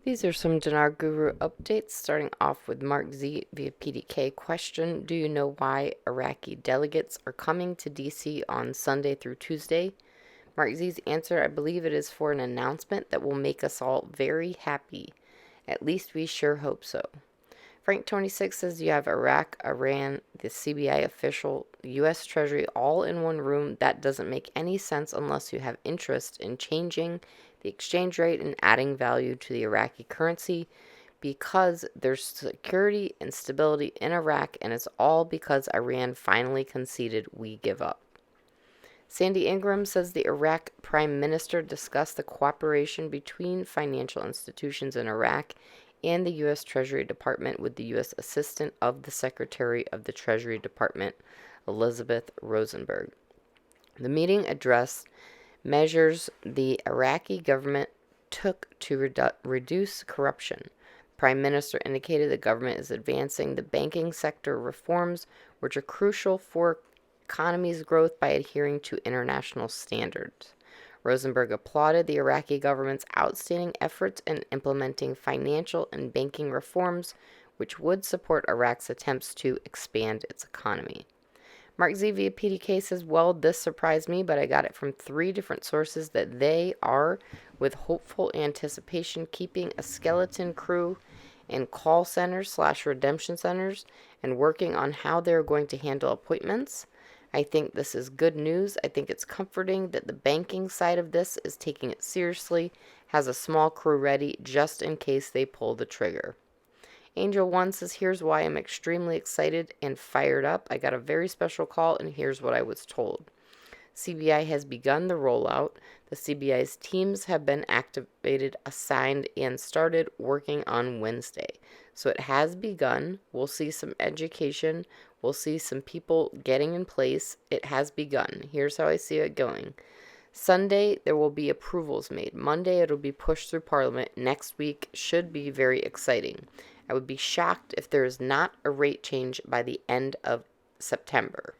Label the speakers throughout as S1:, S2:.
S1: These are some Dinar Guru updates, starting off with Mark Z via PDK question. Do you know why Iraqi delegates are coming to DC on Sunday through Tuesday? Mark Z's answer, I believe it is for an announcement that will make us all very happy. At least we sure hope so. Frank26 says you have Iraq, Iran, the CBI official, the U.S. Treasury all in one room. That doesn't make any sense unless you have interest in changing the exchange rate and adding value to the Iraqi currency, because there's security and stability in Iraq, and it's all because Iran finally conceded we give up. Sandy Ingram says the Iraq Prime Minister discussed the cooperation between financial institutions in Iraq and the U.S. Treasury Department with the U.S. Assistant of the Secretary of the Treasury Department, Elizabeth Rosenberg. The meeting addressed measures the Iraqi government took to reduce corruption. The Prime Minister indicated the government is advancing the banking sector reforms, which are crucial for economy's growth, by adhering to international standards. Rosenberg applauded the Iraqi government's outstanding efforts in implementing financial and banking reforms, which would support Iraq's attempts to expand its economy. Mark Z via PDK says, well, this surprised me, but I got it from 3 different sources that they are, with hopeful anticipation, keeping a skeleton crew in call centers / redemption centers and working on how they're going to handle appointments. I think this is good news. I think it's comforting that the banking side of this is taking it seriously, has a small crew ready just in case they pull the trigger. Angel 1 says, here's why I'm extremely excited and fired up. I got a very special call, and here's what I was told. CBI has begun the rollout. The CBI's teams have been activated, assigned, and started working on Wednesday. So it has begun. We'll see some education. We'll see some people getting in place. It has begun. Here's how I see it going. Sunday, there will be approvals made. Monday, it'll be pushed through Parliament. Next week should be very exciting. I would be shocked if there is not a rate change by the end of September.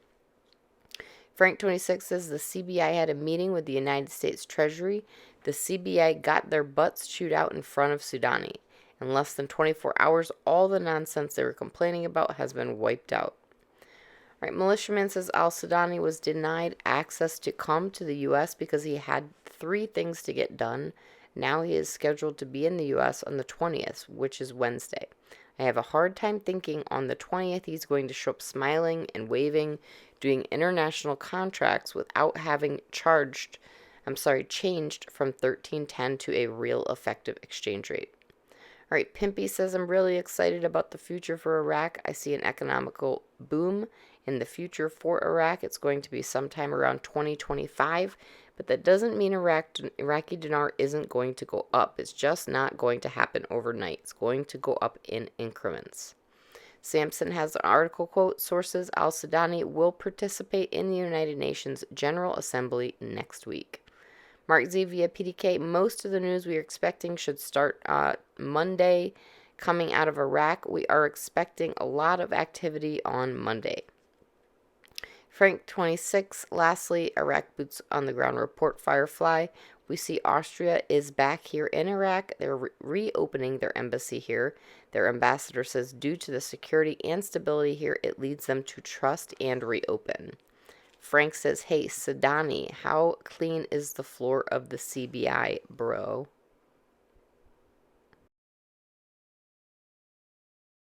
S1: Frank26 says the CBI had a meeting with the United States Treasury. The CBI got their butts chewed out in front of Sudani. In less than 24 hours, all the nonsense they were complaining about has been wiped out. All right, Militiaman says al-Sudani was denied access to come to the U.S. because he had 3 things to get done. Now he is scheduled to be in the U.S. on the 20th, which is Wednesday. I have a hard time thinking on the 20th he's going to show up smiling and waving, doing international contracts without having changed from 1310 to a real effective exchange rate. All right, Pimpy says, I'm really excited about the future for Iraq. I see an economical boom in the future for Iraq. It's going to be sometime around 2025, but that doesn't mean Iraqi dinar isn't going to go up. It's just not going to happen overnight. It's going to go up in increments. Sampson has an article quote, sources, al-Sudani will participate in the United Nations General Assembly next week. Mark Z via PDK, most of the news we are expecting should start Monday coming out of Iraq. We are expecting a lot of activity on Monday. Frank26, lastly, Iraq boots on the ground report, Firefly. We see Austria is back here in Iraq. They're reopening their embassy here. Their ambassador says due to the security and stability here, it leads them to trust and reopen. Frank says, hey, Sudani, how clean is the floor of the CBI, bro?